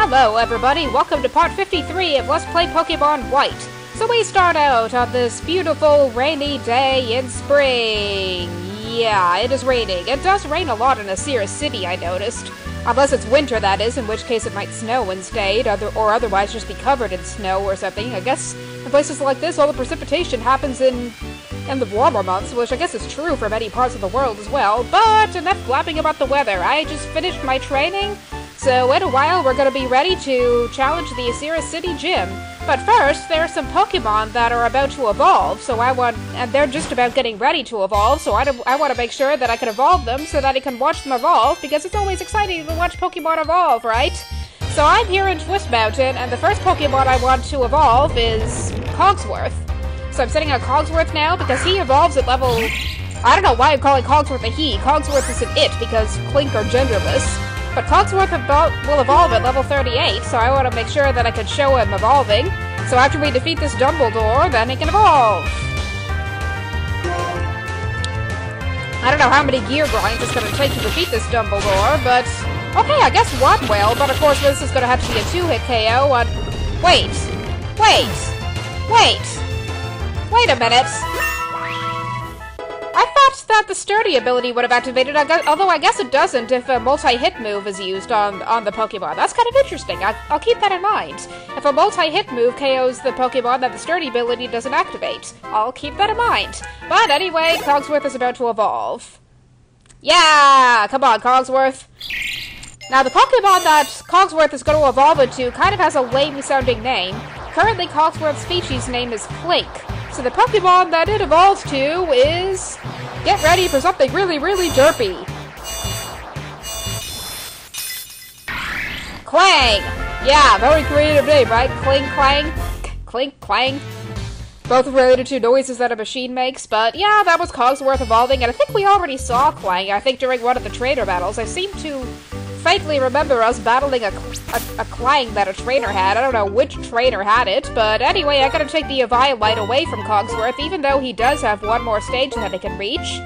Hello everybody, welcome to part 53 of Let's Play Pokemon White. So we start out on this beautiful rainy day in spring. Yeah, it is raining. It does rain a lot in Asira City, I noticed. Unless it's winter, that is, in which case it might snow instead, or otherwise just be covered in snow or something. I guess in places like this, all the precipitation happens in the warmer months, which I guess is true for many parts of the world as well. But enough blabbing about the weather. I just finished my training. So in a while, we're going to be ready to challenge the Asira City Gym. But first, there are some Pokemon that are about to evolve, and they're just about getting ready to evolve, so I want to make sure that I can evolve them so that I can watch them evolve, because it's always exciting to watch Pokemon evolve, right? So I'm here in Twist Mountain, and the first Pokemon I want to evolve is Cogsworth. So I'm setting out Cogsworth now, because he evolves at level... I don't know why I'm calling Cogsworth a he. Cogsworth is an it, because Clink are genderless. But Cogsworth will evolve at level 38, so I want to make sure that I can show him evolving. So after we defeat this Dumbledore, then he can evolve! I don't know how many gear grinds it's going to take to defeat this Dumbledore, but... Okay, I guess one will, but of course this is going to have to be a 2-hit KO on... Wait a minute! I thought that the Sturdy ability would have activated, although I guess it doesn't if a multi-hit move is used on the Pokemon. That's kind of interesting. I'll keep that in mind. If a multi-hit move KOs the Pokemon, then the Sturdy ability doesn't activate. I'll keep that in mind. But anyway, Cogsworth is about to evolve. Yeah! Come on, Cogsworth. Now, the Pokemon that Cogsworth is going to evolve into kind of has a lame-sounding name. Currently, Cogsworth's species name is Clink. So the Pokemon that it evolves to is... Get ready for something really, really derpy. Clang! Yeah, very creative name, right? Cling, clang. Clink, clang. Both related to noises that a machine makes, but yeah, that was Cogsworth evolving, and I think we already saw Clang, I think during one of the trainer battles. I seem to faintly remember us battling a Clang that a trainer had. I don't know which trainer had it, but anyway, I gotta take the Eviolite away from Cogsworth, even though he does have one more stage that he can reach,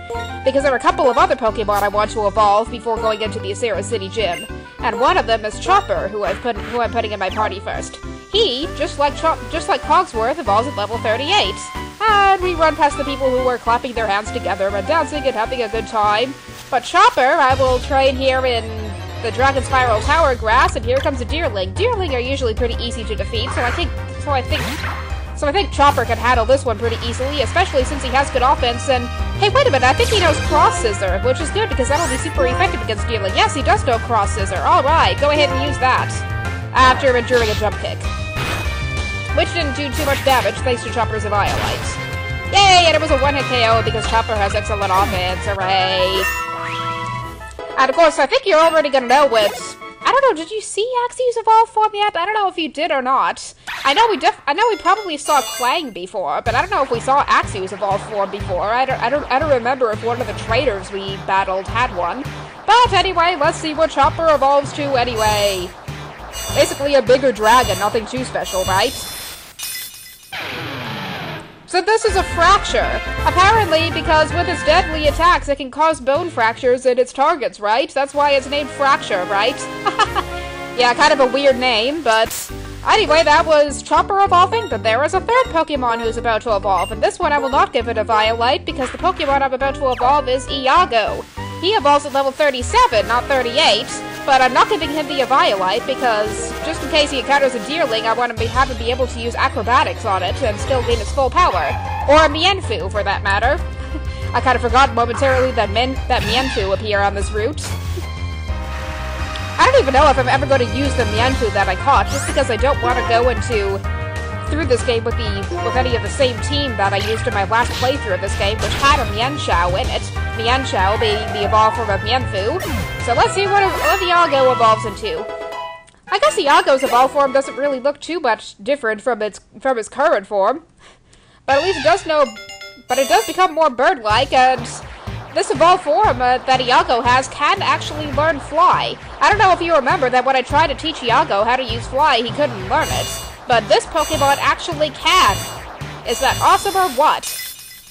because there are a couple of other Pokemon I want to evolve before going into the Asira City Gym, and one of them is Chopper, who I'm putting in my party first. He, just like Cogsworth, evolves at level 38, and we run past the people who are clapping their hands together and dancing and having a good time. But Chopper, I will train here in the Dragon Spiral Tower grass, and here comes a Deerling. Deerling are usually pretty easy to defeat, so I think Chopper can handle this one pretty easily, especially since he has good offense, and hey, wait a minute, I think he knows Cross Scissor, which is good because that'll be super effective against Deerling. Yes, he does know Cross Scissor. Alright, go ahead and use that. After enduring a jump kick. Which didn't do too much damage thanks to Chopper's Eviolite. Yay, and it was a one-hit KO because Chopper has excellent offense. Hooray. And of course, I think you're already gonna know what... I don't know, did you see Axew's evolve form yet? I don't know if you did or not. I know we probably saw Clang before, but I don't know if we saw Axew's evolve form before. I don't remember if one of the trainers we battled had one. But anyway, let's see what Chopper evolves to anyway. Basically a bigger dragon, nothing too special, right? So this is a fracture. Apparently, because with its deadly attacks, it can cause bone fractures in its targets, right? That's why it's named Fracture, right? Yeah, kind of a weird name, but... Anyway, that was Chopper evolving, but there is a third Pokemon who's about to evolve, and this one I will not give it a Eviolite, because the Pokemon I'm about to evolve is Iago. He evolves at level 37, not 38, but I'm not giving him the Eviolite because, just in case he encounters a Deerling, I want to have him be able to use acrobatics on it and still gain its full power. Or a Mienfoo, for that matter. I kind of forgot momentarily that Mienfoo appear on this route. I don't even know if I'm ever going to use the Mienfoo that I caught, just because I don't want to go through this game with any of the same team that I used in my last playthrough of this game, which had a Mienshao in it. Mienshao being the evolved form of Mienfoo. So let's see what Iago evolves into. I guess Iago's evolved form doesn't really look too much different from its current form. But at least it does become more bird-like, and this evolved form that Iago has can actually learn Fly. I don't know if you remember that when I tried to teach Iago how to use Fly, he couldn't learn it. But this Pokemon actually can. Is that awesome or what?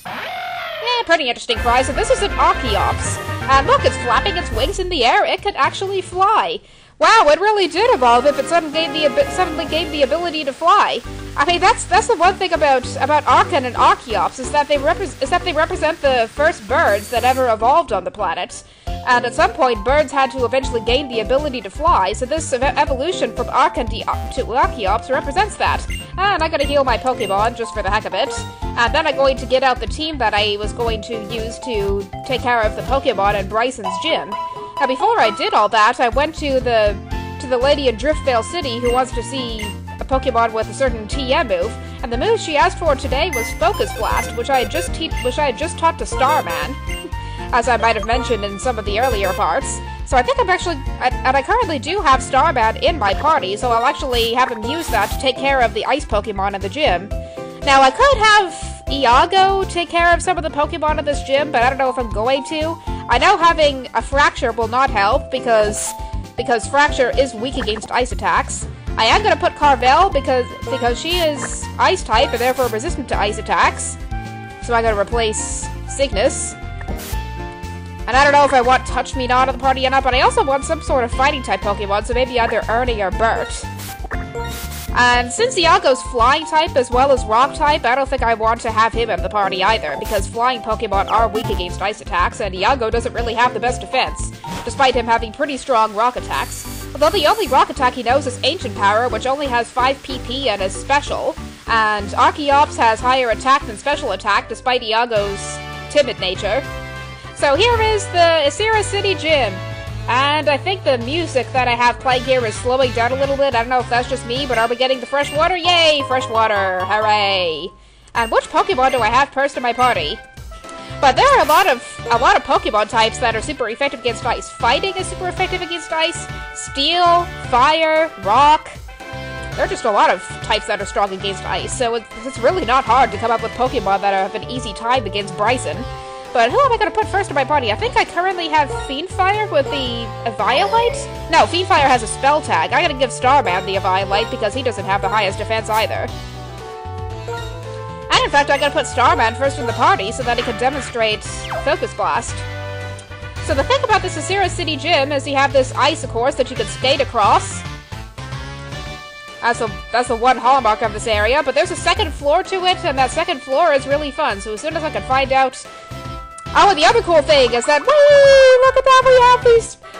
Yeah, pretty interesting prize. So this is an Archeops. And look, it's flapping its wings in the air. It could actually fly. Wow, it really did evolve if it suddenly gave the ability to fly. I mean, that's the one thing about Archon and Archeops is that they represent the first birds that ever evolved on the planet. And at some point, birds had to eventually gain the ability to fly, so this evolution from Archon to Archeops represents that. And I'm gonna heal my Pokemon just for the heck of it. And then I'm going to get out the team that I was going to use to take care of the Pokemon in Brycen's gym. Now, before I did all that, I went to the lady in Driftvale City who wants to see a Pokemon with a certain TM move, and the move she asked for today was Focus Blast, which I had just taught to Starman, as I might have mentioned in some of the earlier parts. So I think I'm actually, and I currently do have Starman in my party, so I'll actually have him use that to take care of the Ice Pokemon in the gym. Now, I could have Iago take care of some of the Pokemon in this gym, but I don't know if I'm going to. I know having a Fracture will not help, because Fracture is weak against ice attacks. I am going to put Carvel because she is Ice-type and therefore resistant to ice attacks. So I'm going to replace Cygnus. And I don't know if I want Touch Me Not in the party or not, but I also want some sort of Fighting-type Pokemon, so maybe either Ernie or Bert. And since Iago's Flying-type as well as Rock-type, I don't think I want to have him in the party either, because Flying Pokemon are weak against ice attacks, and Iago doesn't really have the best defense, despite him having pretty strong rock attacks. Although the only rock attack he knows is Ancient Power, which only has 5 PP and is special, and Archeops has higher attack than special attack, despite Iago's timid nature. So here is the Isira City Gym. And I think the music that I have playing here is slowing down a little bit. I don't know if that's just me, but are we getting the fresh water? Yay! Fresh water! Hooray! And which Pokemon do I have first in my party? But there are a lot of Pokemon types that are super effective against ice. Fighting is super effective against ice. Steel, Fire, Rock. There are just a lot of types that are strong against ice, so it's really not hard to come up with Pokemon that have an easy time against Brycen. But who am I going to put first in my party? I think I currently have Fiendfire with the Eviolite? No, Fiendfire has a spell tag. I'm going to give Starman the Eviolite because he doesn't have the highest defense either. And in fact, I'm going to put Starman first in the party so that he can demonstrate Focus Blast. So the thing about this Isira City Gym is you have this ice course that you can skate across. That's the one hallmark of this area, but there's a second floor to it, and that second floor is really fun, so as soon as I can find out... Oh, and the other cool thing is that, whee! Look at that,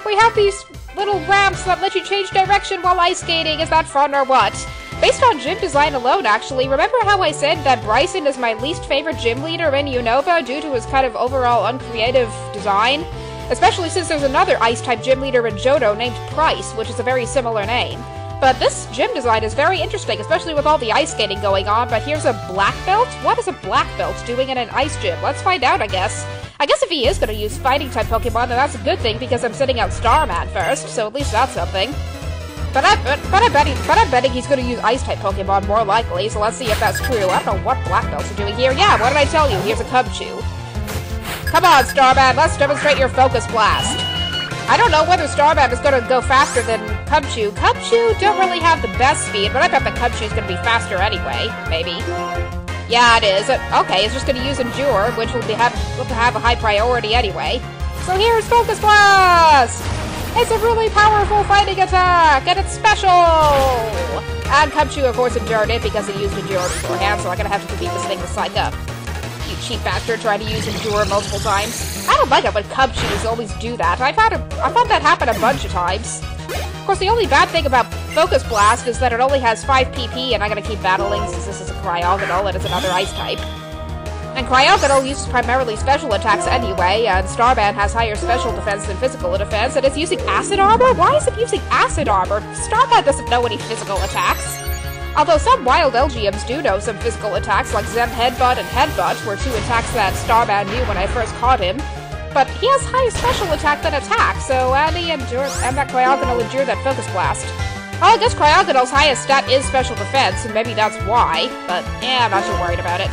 we have these little ramps that let you change direction while ice skating. Is that fun or what? Based on gym design alone, actually, remember how I said that Brycen is my least favorite gym leader in Unova due to his kind of overall uncreative design? Especially since there's another ice-type gym leader in Johto named Price, which is a very similar name. But this gym design is very interesting, especially with all the ice skating going on, but here's a black belt? What is a black belt doing in an ice gym? Let's find out, I guess. I guess if he is going to use Fighting-type Pokemon, then that's a good thing, because I'm sending out Starman first, so at least that's something. But I'm betting he's going to use Ice-type Pokemon more likely, so let's see if that's true. I don't know what black belts are doing here. Yeah, what did I tell you? Here's a Cubchoo. Come on, Starman, let's demonstrate your Focus Blast. I don't know whether Starman is going to go faster than Cubchoo. Cubchoo don't really have the best speed, but I bet the Cubchoo is going to be faster anyway. Maybe. Yeah, it is. Okay, it's just going to use Endure, which will have a high priority anyway. So here's Focus Blast! It's a really powerful fighting attack, and it's special! And Cubchoo, of course, endured it because he used Endure beforehand, so I'm going to have to beat this thing to psych up. You cheap bastard trying to use Endure multiple times. I don't like it when Cubchoos always do that. I've had that happen a bunch of times. Of course, the only bad thing about Focus Blast is that it only has 5 PP, and I'm gonna keep battling since this is a Cryogonal and it's another ice type. And Cryogonal uses primarily special attacks anyway, and Starman has higher special defense than physical defense, and it's using Acid Armor? Why is it using Acid Armor? Starman doesn't know any physical attacks. Although some wild Elgiums do know some physical attacks, like Zen Headbutt and Headbutt were 2 attacks that Starman knew when I first caught him. But he has higher special attack than attack, so and that Cryogonal endured that Focus Blast. Well, I guess Cryogonal's highest stat is special defense, and maybe that's why, but yeah, I'm not too worried about it.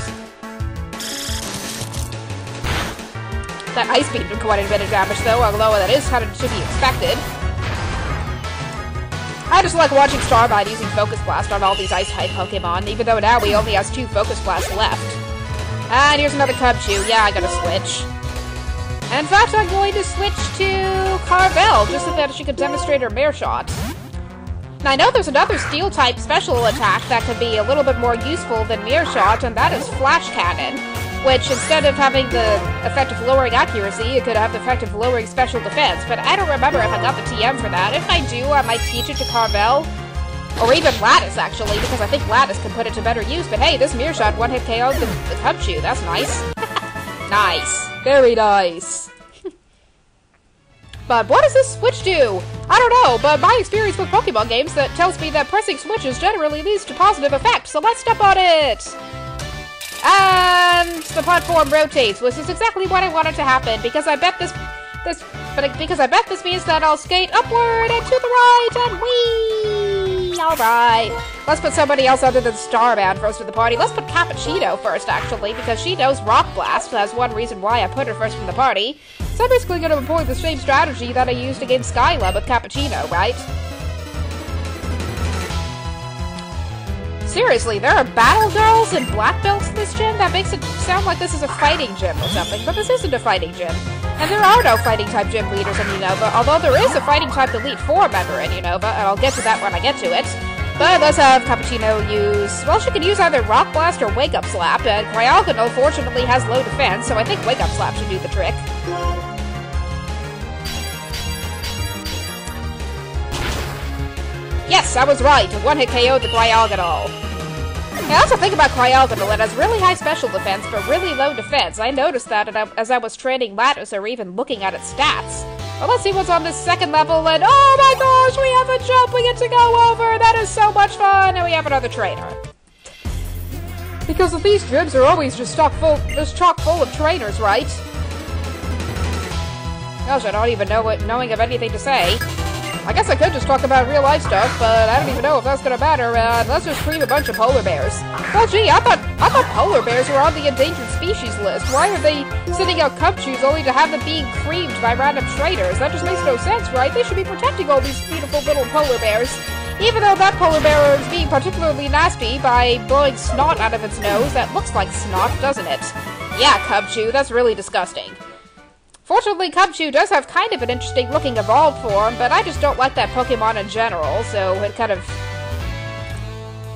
That Ice Beam did quite a bit of damage though, although that is kind of to be expected. I just like watching Starman using Focus Blast on all these Ice-type Pokemon, even though now he only has 2 Focus Blasts left. And here's another Cubchoo. Yeah, I gotta switch. And in fact, I'm going to switch to Carvel, just so that she can demonstrate her Mare Shot. Now, I know there's another Steel-type special attack that could be a little bit more useful than Mare Shot, and that is Flash Cannon, which, instead of having the effect of lowering accuracy, it could have the effect of lowering special defense, but I don't remember if I got the TM for that. If I do, I might teach it to Carvel, or even Lattice, actually, because I think Lattice can put it to better use, but hey, this Mare Shot one-hit KO'd the Cubchoo, that's nice. Nice. Very nice. But what does this switch do? I don't know, but my experience with Pokemon games that tells me that pressing switches generally leads to positive effects, so let's step on it! And the platform rotates, which is exactly what I wanted to happen, because I bet this means that I'll skate upward and to the right, and whee! Alright. Let's put somebody else other than Starman first in the party. Let's put Cappuccino first, actually, because she knows Rock Blast. That's one reason why I put her first in the party. So I'm basically going to employ the same strategy that I used against Skylab with Cappuccino, right? Seriously, there are battle girls and black belts in this gym? That makes it sound like this is a fighting gym or something, but this isn't a fighting gym. And there are no fighting-type gym leaders in Unova, although there is a fighting-type Elite Four member in Unova, and I'll get to that when I get to it. But let's have Cappuccino use... well, she can use either Rock Blast or Wake Up Slap, and Cryogonal fortunately has low defense, so I think Wake Up Slap should do the trick. Yes, I was right. A one-hit KO the Cryogonal. Now, that's the thing about Cryogonal. It has really high special defense, but really low defense. I noticed that as I was training Lattice or even looking at its stats. Well, let's see what's on this second level, and oh my gosh, we have a jump we get to go over! That is so much fun! And we have another trainer. Because of these gyms are always just chock full of trainers, right? Gosh, I don't even know knowing of anything to say. I guess I could just talk about real life stuff, but I don't even know if that's gonna matter, let's just cream a bunch of polar bears. Well, gee, I thought polar bears were on the endangered species list. Why are they sending out Cubchoos only to have them being creamed by random trainers? That just makes no sense, right? They should be protecting all these beautiful little polar bears. Even though that polar bear is being particularly nasty by blowing snot out of its nose. That looks like snot, doesn't it? Yeah, Cubchoo, that's really disgusting. Fortunately, Cubchoo does have kind of an interesting-looking evolved form, but I just don't like that Pokemon in general, so it kind of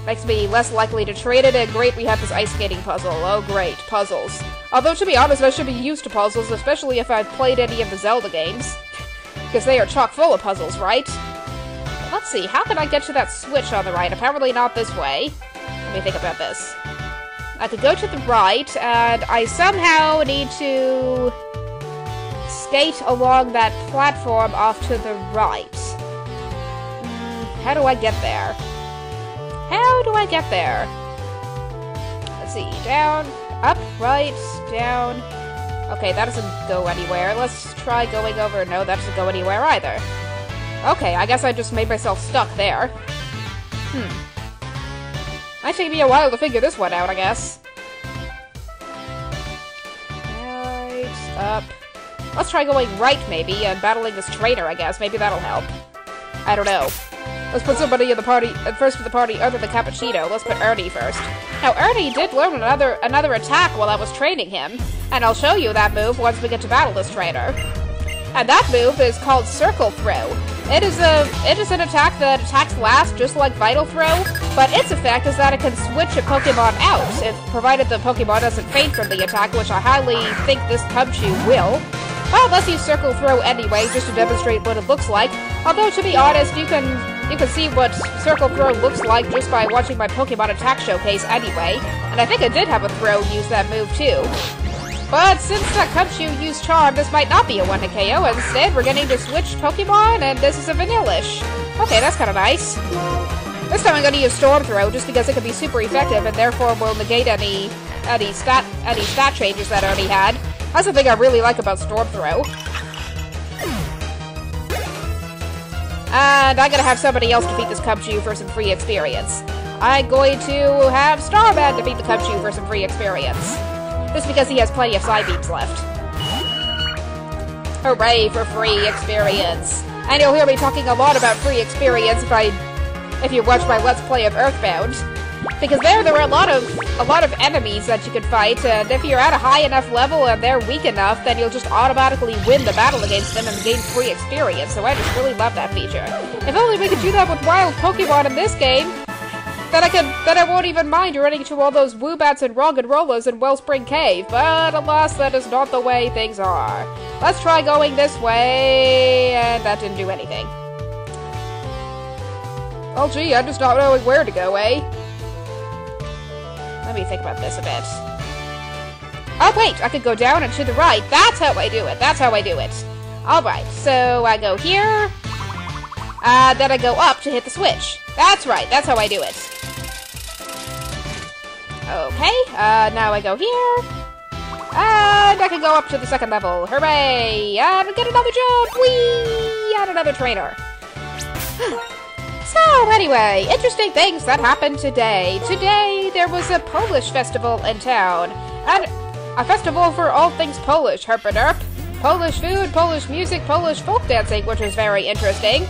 makes me less likely to trade it, and great, we have this ice skating puzzle. Oh, great. Puzzles. Although, to be honest, I should be used to puzzles, especially if I've played any of the Zelda games. Because they are chock full of puzzles, right? Let's see, how can I get to that switch on the right? Apparently not this way. Let me think about this. I could go to the right, and I somehow need to skate along that platform off to the right. How do I get there? How do I get there? Let's see. Down, up, right, down. Okay, that doesn't go anywhere. Let's try going over. No, that doesn't go anywhere either. Okay, I guess I just made myself stuck there. Might take me a while to figure this one out, I guess. Right, up. Let's try going right, maybe, and battling this trainer, I guess. Maybe that'll help. I don't know. Let's put somebody in the party, first in the party other than Cappuccino. Let's put Ernie first. Now, Ernie did learn another attack while I was training him, and I'll show you that move once we get to battle this trainer. And that move is called Circle Throw. It is an attack that attacks last, just like Vital Throw, but its effect is that it can switch a Pokemon out, provided the Pokemon doesn't faint from the attack, which I highly think this Cubchoo will. Well, let's use Circle Throw anyway, just to demonstrate what it looks like. Although, to be honest, you can see what Circle Throw looks like just by watching my Pokemon Attack Showcase anyway. And I think I did have a throw use that move too. But since that Cubchoo used Charm, this might not be a one-hit KO. Instead, we're getting to switch Pokemon, and this is a Vanillish. Okay, that's kind of nice. This time I'm going to use Storm Throw, just because it can be super effective, and therefore will negate any stat changes that I already had. That's the thing I really like about Storm Throw. And I'm gonna have somebody else defeat this Cubchoo for some free experience. I'm going to have Starman defeat the Cubchoo for some free experience. Just because he has plenty of side beams left. Hooray for free experience. And you'll hear me talking a lot about free experience if you watch my Let's Play of Earthbound. Because there are a lot of enemies that you can fight, and if you're at a high enough level and they're weak enough, then you'll just automatically win the battle against them and gain free experience, so I just really love that feature. If only we could do that with wild Pokemon in this game, then I won't even mind running into all those Woobats and Roggenrollas in Wellspring Cave, but alas, that is not the way things are. Let's try going this way, and that didn't do anything. Oh gee, I'm just not knowing where to go, eh? Let me think about this a bit. Oh wait, I could go down and to the right. That's how I do it. That's how I do it. Alright, so I go here. Then I go up to hit the switch. That's right, that's how I do it. Okay, now I go here. And I can go up to the second level. Hooray! And get another jump! Whee! And another trainer. So, anyway, interesting things that happened today. Today, there was a Polish festival in town. And a festival for all things Polish, herp-a-derp. Polish food, Polish music, Polish folk dancing, which was very interesting.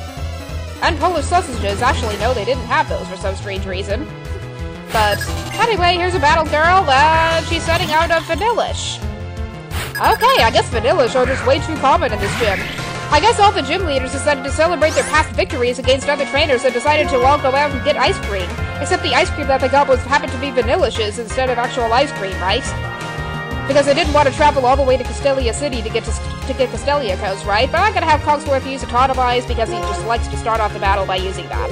And Polish sausages. Actually, no, they didn't have those for some strange reason. But, anyway, here's a battle girl, and she's setting out of Vanillish. Okay, I guess Vanillish are just way too common in this gym. I guess all the gym leaders decided to celebrate their past victories against other trainers and decided to all go out and get ice cream. Except the ice cream that they got happened to be Vanillish's instead of actual ice cream, right? Because they didn't want to travel all the way to Castelia City to get Castelia Coast, right? But I'm gonna have Cogsworth use Autotomize because he just likes to start off the battle by using that.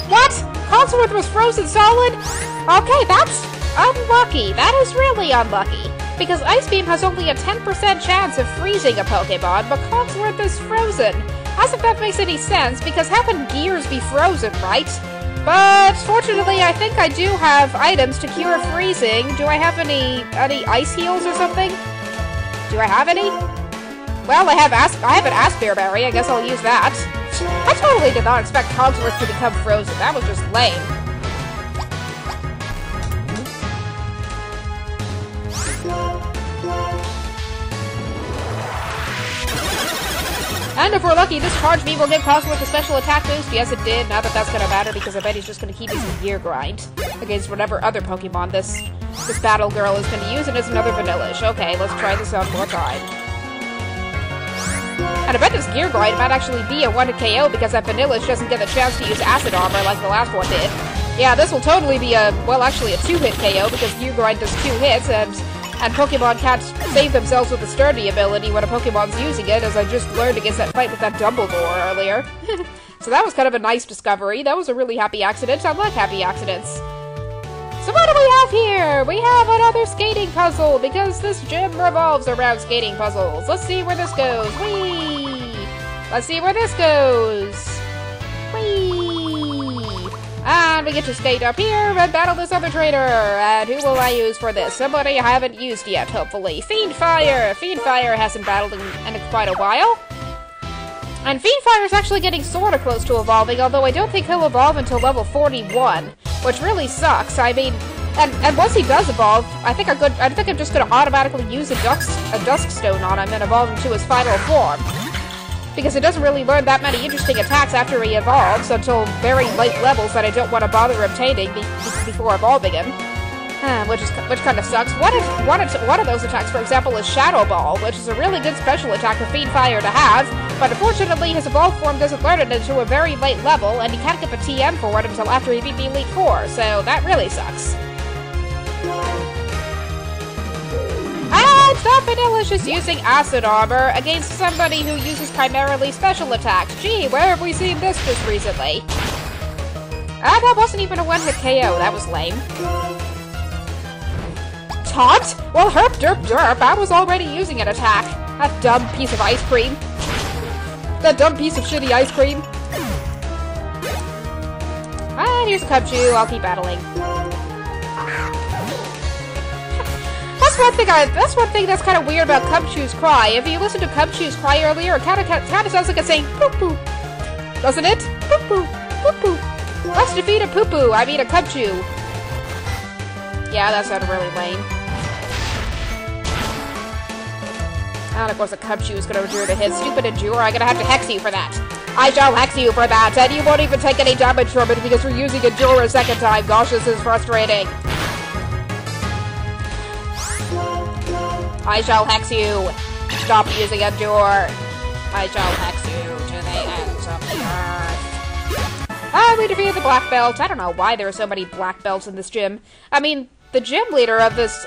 What? Cogsworth was frozen solid? Okay, that's unlucky. That is really unlucky. Because Ice Beam has only a 10% chance of freezing a Pokemon, but Cogsworth is frozen. As if that makes any sense, because how can gears be frozen, right? But fortunately, I think I do have items to cure freezing. Do I have any ice heals or something? Do I have any? Well, I have an Aspire Berry. I guess I'll use that. I totally did not expect Cogsworth to become frozen. That was just lame. And if we're lucky, this Charge Beam will give Cogsworth a special attack boost. Yes, it did. Not that that's gonna matter, because I bet he's just gonna keep using Gear Grind against whatever other Pokemon this battle girl is gonna use, and it's another Vanillish. Okay, let's try this out one more time. And I bet this Gear Grind might actually be a 1-hit KO because that Vanillish doesn't get the chance to use Acid Armor like the last one did. Yeah, this will totally be actually a 2-hit KO because Gear Grind does 2 hits, and Pokemon can't save themselves with the Sturdy ability when a Pokemon's using it, as I just learned against that fight with that Dumbledore earlier. So that was kind of a nice discovery. That was a really happy accident. I like happy accidents. So what do we have here? We have another skating puzzle, because this gym revolves around skating puzzles. Let's see where this goes. Whee! Let's see where this goes. Whee! And we get to skate up here and battle this other trainer. And who will I use for this? Somebody I haven't used yet, hopefully. Fiendfire! Fiendfire hasn't battled in quite a while. And Fiendfire is actually getting sorta close to evolving, although I don't think he'll evolve until level 41, which really sucks. I mean, and once he does evolve, I think I'm just gonna automatically use a Dusk Stone on him and evolve him to his final form. Because it doesn't really learn that many interesting attacks after he evolves until very late levels that I don't want to bother obtaining before evolving him. Which kind of sucks. One of those attacks, for example, is Shadow Ball, which is a really good special attack for Fiendfire to have, but unfortunately his evolved form doesn't learn it until a very late level, and he can't get the TM for it until after he beat the Elite Four, so that really sucks. And that Vanillish is using Acid Armor against somebody who uses primarily special attacks. Gee, where have we seen this just recently? That wasn't even a 1-hit KO, that was lame. Taunt? Well, herp derp derp, I was already using an attack. That dumb piece of ice cream. That dumb piece of shitty ice cream. And here's a Cubchoo, I'll keep battling. Let's That's one thing that's kind of weird about Cubchoo's cry. If you listen to Cubchoo's cry earlier, it kind of sounds like it's saying poo poo, doesn't it? Poo poo, poo poo. Let's defeat a poo poo. I mean a Cubchoo. Yeah, that sounded really lame. And of course, a Cubchoo is going to endure to hit. Stupid endure. I'm going to have to hex you for that. I shall hex you for that, and you won't even take any damage from it because we're using endure a second time. Gosh, this is frustrating. I shall hex you. Stop using endure. I shall hex you to the ends of the earth. Ah, we defeated the black belt. I don't know why there are so many black belts in this gym. I mean, the gym leader of this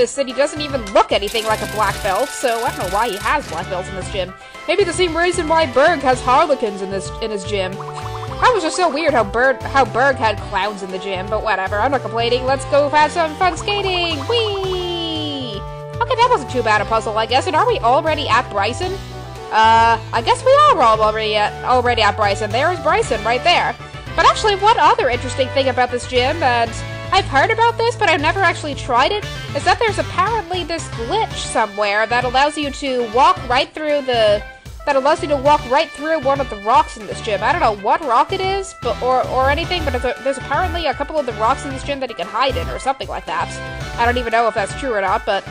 city doesn't even look anything like a black belt, so I don't know why he has black belts in this gym. Maybe the same reason why Berg has harlequins in his gym. That was just so weird how Berg had clowns in the gym, but whatever. I'm not complaining. Let's go have some fun skating. Whee! Okay, that wasn't too bad a puzzle, I guess. And are we already at Brycen? I guess we are already at Brycen. There's Brycen right there. But actually, one other interesting thing about this gym, and I've heard about this, but I've never actually tried it, is that there's apparently this glitch somewhere that allows you to walk right through one of the rocks in this gym. I don't know what rock it is, but or anything, but there's apparently a couple of the rocks in this gym that you can hide in, or something like that. I don't even know if that's true or not, but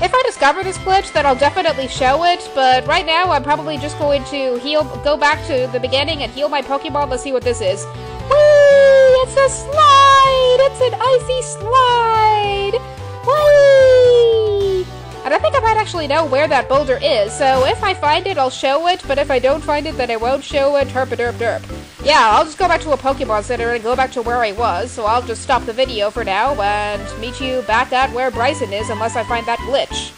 if I discover this glitch, then I'll definitely show it, but right now I'm probably just going to go back to the beginning and heal my Pokemon. Let's see what this is. Whee! It's a slide! It's an icy slide! Whee! And I think I might actually know where that boulder is, so if I find it, I'll show it, but if I don't find it, then I won't show it. Herp-a-derp-derp. Yeah, I'll just go back to a Pokemon Center and go back to where I was, so I'll just stop the video for now and meet you back at where Brycen is unless I find that glitch.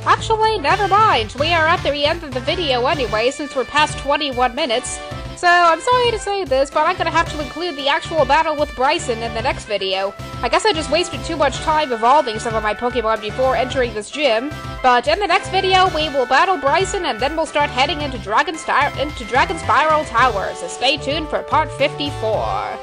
Actually, never mind. We are at the end of the video anyway, since we're past 21 minutes. So, I'm sorry to say this, but I'm gonna have to include the actual battle with Brycen in the next video. I guess I just wasted too much time evolving some of my Pokemon before entering this gym, but in the next video, we will battle Brycen and then we'll start heading into Dragon Spiral Towers, so stay tuned for part 54.